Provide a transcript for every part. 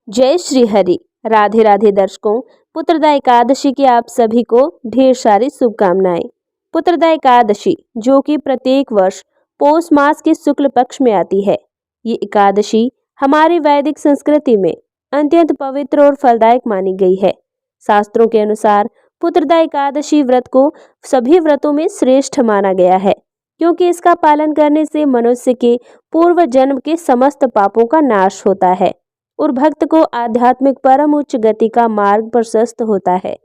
जय श्री हरि। राधे राधे दर्शकों, पुत्रदा एकादशी की आप सभी को ढेर सारी शुभकामनाएं। पुत्रदा एकादशी जो कि प्रत्येक वर्ष पौष मास के शुक्ल पक्ष में आती है, ये एकादशी हमारी वैदिक संस्कृति में अत्यंत पवित्र और फलदायक मानी गई है। शास्त्रों के अनुसार पुत्रदा एकादशी व्रत को सभी व्रतों में श्रेष्ठ माना गया है, क्योंकि इसका पालन करने से मनुष्य के पूर्व जन्म के समस्त पापों का नाश होता है और भक्त को आध्यात्मिक परम उच्च गति का मार्ग प्रशस्त होता है।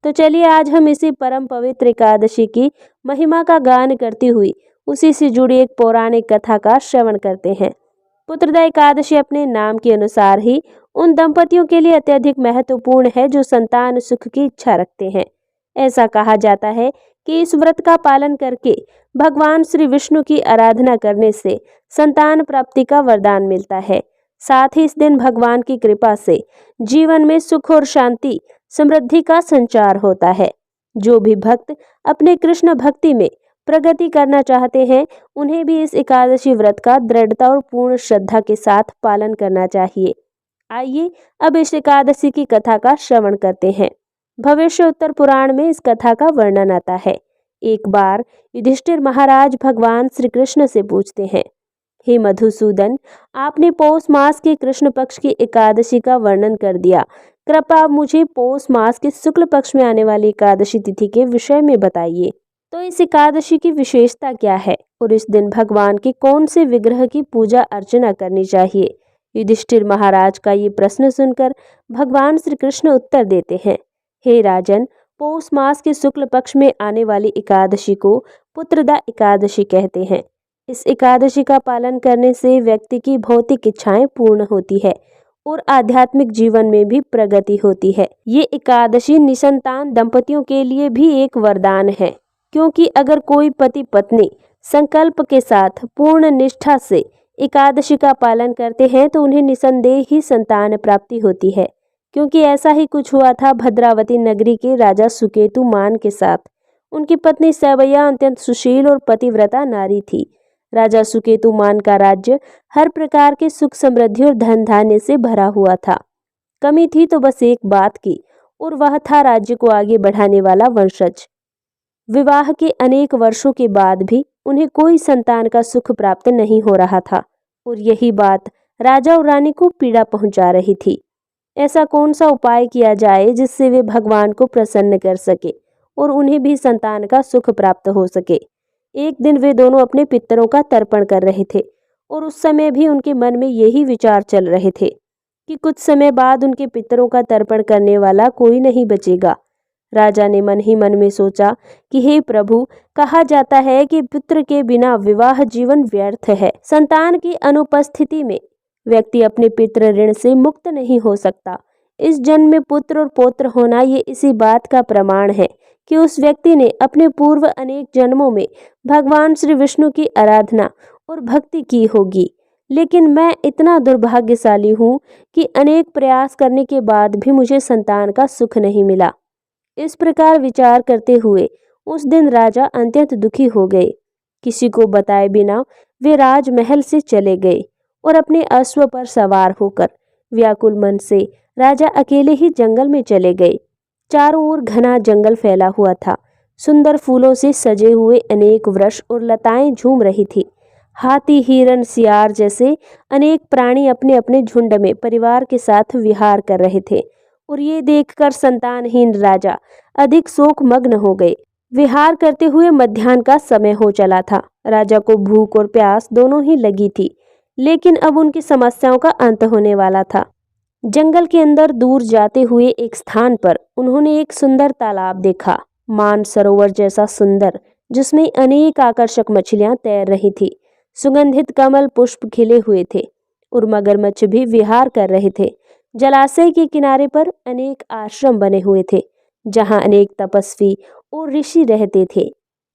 तो चलिए आज हम इसी परम पवित्र एकादशी की महिमा का गान करती हुई उसी से जुड़ी एक पौराणिक कथा का श्रवण करते हैं। पुत्रदा एकादशी अपने नाम के अनुसार ही उन दंपतियों के लिए अत्यधिक महत्वपूर्ण है जो संतान सुख की इच्छा रखते हैं। ऐसा कहा जाता है कि इस व्रत का पालन करके भगवान श्री विष्णु की आराधना करने से संतान प्राप्ति का वरदान मिलता है। साथ ही इस दिन भगवान की कृपा से जीवन में सुख और शांति समृद्धि का संचार होता है। जो भी भक्त अपने कृष्ण भक्ति में प्रगति करना चाहते हैं, उन्हें भी इस एकादशी व्रत का दृढ़ता और पूर्ण श्रद्धा के साथ पालन करना चाहिए। आइए अब इस एकादशी की कथा का श्रवण करते हैं। भविष्य उत्तर पुराण में इस कथा का वर्णन आता है। एक बार युधिष्ठिर महाराज भगवान श्री कृष्ण से पूछते हैं, हे मधुसूदन, आपने पौष मास के कृष्ण पक्ष की एकादशी का वर्णन कर दिया। कृपया आप मुझे पौष मास के शुक्ल पक्ष में आने वाली एकादशी तिथि के विषय में बताइए। तो इस एकादशी की विशेषता क्या है और इस दिन भगवान के कौन से विग्रह की पूजा अर्चना करनी चाहिए? युधिष्ठिर महाराज का ये प्रश्न सुनकर भगवान श्री कृष्ण उत्तर देते हैं, हे राजन, पौष मास के शुक्ल पक्ष में आने वाली एकादशी को पुत्रदा एकादशी कहते हैं। इस एकादशी का पालन करने से व्यक्ति की भौतिक इच्छाएं पूर्ण होती है और आध्यात्मिक जीवन में भी प्रगति होती है। ये एकादशी निसंतान दंपतियों के लिए भी एक वरदान है, क्योंकि अगर कोई पति पत्नी संकल्प के साथ पूर्ण निष्ठा से एकादशी का पालन करते हैं तो उन्हें निसंदेह ही संतान प्राप्ति होती है। क्योंकि ऐसा ही कुछ हुआ था भद्रावती नगरी के राजा सुकेतु मान के साथ। उनकी पत्नी सैवैया अत्यंत सुशील और पतिव्रता नारी थी। राजा सुकेतु मान का राज्य हर प्रकार के सुख समृद्धि और धन धान्य से भरा हुआ था। कमी थी तो बस एक बात की, और वह था राज्य को आगे बढ़ाने वाला वंशज। विवाह के अनेक वर्षों के बाद भी उन्हें कोई संतान का सुख प्राप्त नहीं हो रहा था और यही बात राजा और रानी को पीड़ा पहुंचा रही थी। ऐसा कौन सा उपाय किया जाए जिससे वे भगवान को प्रसन्न कर सके और उन्हें भी संतान का सुख प्राप्त हो सके। एक दिन वे दोनों अपने पितरों का तर्पण कर रहे थे और उस समय भी उनके मन में यही विचार चल रहे थे कि कुछ समय बाद उनके पितरों का तर्पण करने वाला कोई नहीं बचेगा। राजा ने मन ही मन में सोचा कि हे प्रभु, कहा जाता है कि पुत्र के बिना विवाह जीवन व्यर्थ है। संतान की अनुपस्थिति में व्यक्ति अपने पितृ ऋण से मुक्त नहीं हो सकता। इस जन्म में पुत्र और पौत्र होना ये इसी बात का प्रमाण है कि उस व्यक्ति ने अपने पूर्व अनेक जन्मों में भगवान श्री विष्णु की आराधना और भक्ति की होगी। लेकिन मैं इतना दुर्भाग्यशाली हूँ कि अनेक प्रयास करने के बाद भी मुझे संतान का सुख नहीं मिला। इस प्रकार विचार करते हुए उस दिन राजा अत्यंत दुखी हो गए। किसी को बताए बिना वे राजमहल से चले गए और अपने अश्व पर सवार होकर व्याकुल मन से राजा अकेले ही जंगल में चले गए। चारों ओर घना जंगल फैला हुआ था। सुंदर फूलों से सजे हुए अनेक वृक्ष और लताएं झूम रही थी। हाथी, हिरण, सियार जैसे अनेक प्राणी अपने अपने झुंड में परिवार के साथ विहार कर रहे थे और ये देखकर संतानहीन राजा अधिक शोकमग्न हो गए। विहार करते हुए मध्याह्न का समय हो चला था। राजा को भूख और प्यास दोनों ही लगी थी, लेकिन अब उनकी समस्याओं का अंत होने वाला था। जंगल के अंदर दूर जाते हुए एक स्थान पर उन्होंने एक सुंदर तालाब देखा, मानसरोवर जैसा सुंदर, जिसमें अनेक आकर्षक मछलियां तैर रही थी। सुगंधित कमल पुष्प खिले हुए थे और मगरमच्छ भी विहार कर रहे थे। जलाशय के किनारे पर अनेक आश्रम बने हुए थे, जहां अनेक तपस्वी और ऋषि रहते थे।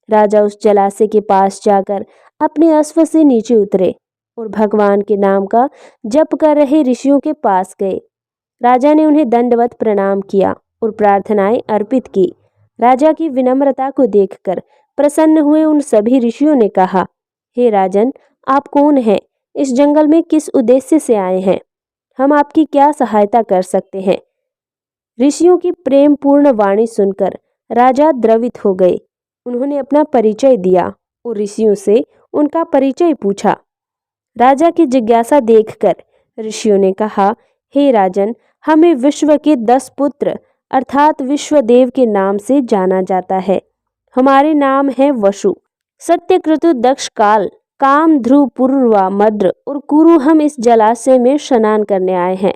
राजा उस जलाशय के पास जाकर अपने अश्व से नीचे उतरे और भगवान के नाम का जप कर रहे ऋषियों के पास गए। राजा ने उन्हें दंडवत प्रणाम किया और प्रार्थनाएं अर्पित की। राजा की विनम्रता को देखकर प्रसन्न हुए उन सभी ऋषियों ने कहा, हे राजन, आप कौन हैं? इस जंगल में किस उद्देश्य से आए हैं? हम आपकी क्या सहायता कर सकते हैं। ऋषियों की प्रेम पूर्ण वाणी सुनकर राजा द्रवित हो गए। उन्होंने अपना परिचय दिया और ऋषियों से उनका परिचय पूछा। राजा की जिज्ञासा देखकर ऋषियों ने कहा, हे राजन, हमें विश्व के 10 पुत्र अर्थात विश्वदेव के नाम से जाना जाता है। हमारे नाम है वसु, सत्यक्रतु, दक्ष, काल, काम, ध्रुव, पूर्वा, मद्र और कुरु। हम इस जलाशय में स्नान करने आए हैं।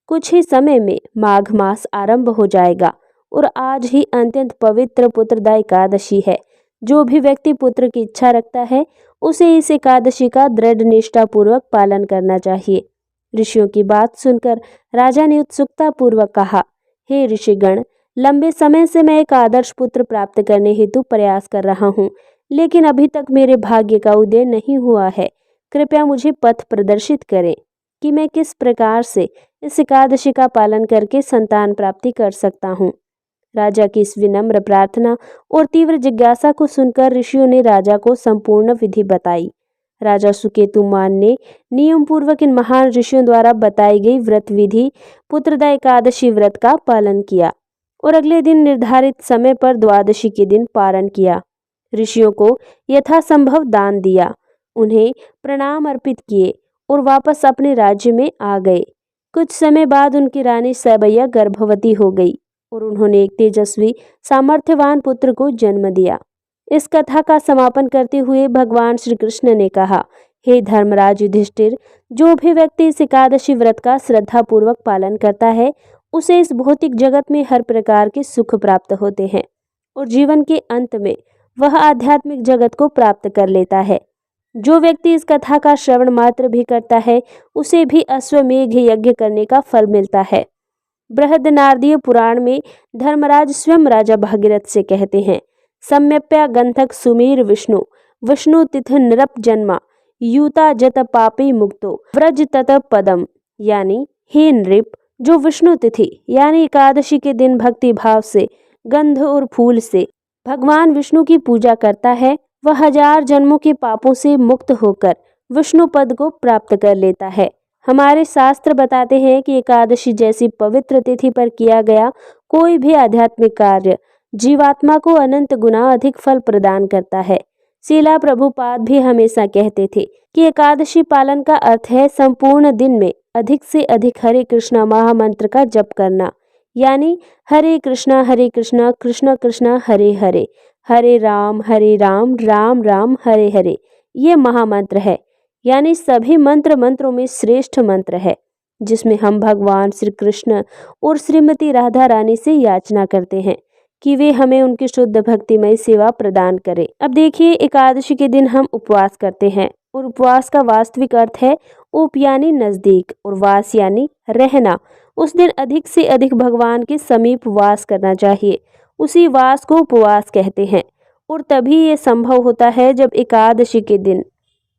कुछ ही समय में माघ मास आरंभ हो जाएगा और आज ही अत्यंत पवित्र पुत्रदा एकादशी है। जो भी व्यक्ति पुत्र की इच्छा रखता है उसे इस एकादशी का दृढ़ निष्ठा पूर्वक पालन करना चाहिए। ऋषियों की बात सुनकर राजा ने उत्सुकता पूर्वक कहा, हे ऋषिगण, लंबे समय से मैं एक आदर्श पुत्र प्राप्त करने हेतु प्रयास कर रहा हूँ, लेकिन अभी तक मेरे भाग्य का उदय नहीं हुआ है। कृपया मुझे पथ प्रदर्शित करें कि मैं किस प्रकार से इस एकादशी का पालन करके संतान प्राप्ति कर सकता हूँ। राजा की इस विनम्र प्रार्थना और तीव्र जिज्ञासा को सुनकर ऋषियों ने राजा को संपूर्ण विधि बताई। राजा सुकेतुमान ने नियम पूर्वक इन महान ऋषियों द्वारा बताई गई व्रत विधि पुत्रदा एकादशी व्रत का पालन किया और अगले दिन निर्धारित समय पर द्वादशी के दिन पारण किया। ऋषियों को यथासंभव दान दिया, उन्हें प्रणाम अर्पित किए और वापस अपने राज्य में आ गए। कुछ समय बाद उनकी रानी सैबैया गर्भवती हो गई और उन्होंने एक तेजस्वी सामर्थ्यवान पुत्र को जन्म दिया। इस कथा का समापन करते हुए भगवान श्री कृष्ण ने कहा, हे धर्मराज युधिष्ठिर, जो भी व्यक्ति इस एकादशी व्रत का श्रद्धा पूर्वक पालन करता है उसे इस भौतिक जगत में हर प्रकार के सुख प्राप्त होते हैं और जीवन के अंत में वह आध्यात्मिक जगत को प्राप्त कर लेता है। जो व्यक्ति इस कथा का श्रवण मात्र भी करता है उसे भी अश्वमेघ यज्ञ करने का फल मिलता है। बृहदनारदीय पुराण में धर्मराज स्वयं राजा भागीरथ से कहते हैं, सम्यप्या गंधक सुमीर विष्णु, विष्णु तिथ नृप जन्मा, यूता जत पापी मुक्तो व्रज तत पदम। यानी, हे नृप, जो विष्णु तिथि यानी एकादशी के दिन भक्ति भाव से गंध और फूल से भगवान विष्णु की पूजा करता है वह 1000 जन्मों के पापों से मुक्त होकर विष्णु पद को प्राप्त कर लेता है। हमारे शास्त्र बताते हैं कि एकादशी जैसी पवित्र तिथि पर किया गया कोई भी आध्यात्मिक कार्य जीवात्मा को अनंत गुना अधिक फल प्रदान करता है। शीला प्रभुपाद भी हमेशा कहते थे कि एकादशी पालन का अर्थ है संपूर्ण दिन में अधिक से अधिक हरे कृष्णा महामंत्र का जप करना। यानी हरे कृष्णा कृष्ण कृष्ण हरे हरे, हरे राम राम राम हरे हरे। ये महामंत्र है, यानी सभी मंत्रों में श्रेष्ठ मंत्र है, जिसमें हम भगवान श्री कृष्ण और श्रीमती राधा रानी से याचना करते हैं कि वे हमें उनकी शुद्ध भक्तिमय सेवा प्रदान करें। अब देखिए, एकादशी के दिन हम उपवास करते हैं और उपवास का वास्तविक अर्थ है उप यानी नजदीक और वास यानी रहना। उस दिन अधिक से अधिक भगवान के समीप वास करना चाहिए। उसी वास को उपवास कहते हैं और तभी ये संभव होता है जब एकादशी के दिन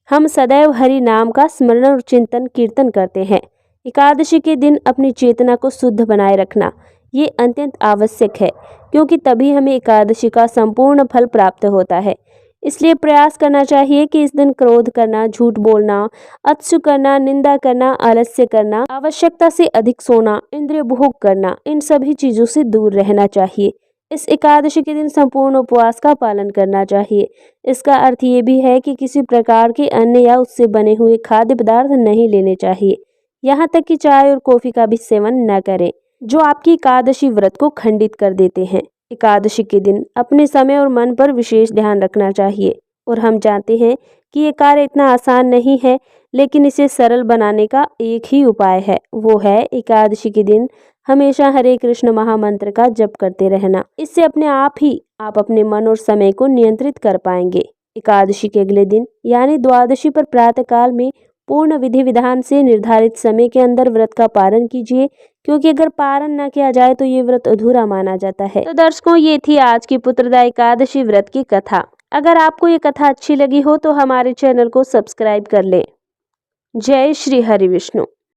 हम सदैव हरि नाम का स्मरण और चिंतन कीर्तन करते हैं। एकादशी के दिन अपनी चेतना को शुद्ध बनाए रखना ये अत्यंत आवश्यक है, क्योंकि तभी हमें एकादशी का संपूर्ण फल प्राप्त होता है। इसलिए प्रयास करना चाहिए कि इस दिन क्रोध करना, झूठ बोलना, अत्सु करना, निंदा करना, आलस्य करना, आवश्यकता से अधिक सोना, इंद्रिय भोग करना, इन सभी चीजों से दूर रहना चाहिए। इस एकादशी के दिन संपूर्ण उपवास का पालन करना चाहिए। इसका अर्थ ये भी है कि किसी प्रकार के अन्न या उससे बने हुए खाद्य पदार्थ नहीं लेने चाहिए। यहाँ तक कि चाय और कॉफी का भी सेवन न करें, जो आपकी एकादशी व्रत को खंडित कर देते हैं। एकादशी के दिन अपने समय और मन पर विशेष ध्यान रखना चाहिए और हम जानते हैं कि ये कार्य इतना आसान नहीं है, लेकिन इसे सरल बनाने का एक ही उपाय है, वो है एकादशी के दिन हमेशा हरे कृष्ण महामंत्र का जप करते रहना। इससे अपने आप अपने मन और समय को नियंत्रित कर पाएंगे। एकादशी के अगले दिन यानी द्वादशी पर प्रातः काल में पूर्ण विधि विधान से निर्धारित समय के अंदर व्रत का पालन कीजिए, क्योंकि अगर पारण न किया जाए तो ये व्रत अधूरा माना जाता है। तो दर्शकों, ये थी आज की पुत्रदा एकादशी व्रत की कथा। अगर आपको ये कथा अच्छी लगी हो तो हमारे चैनल को सब्सक्राइब कर लें। जय श्री हरि विष्णु।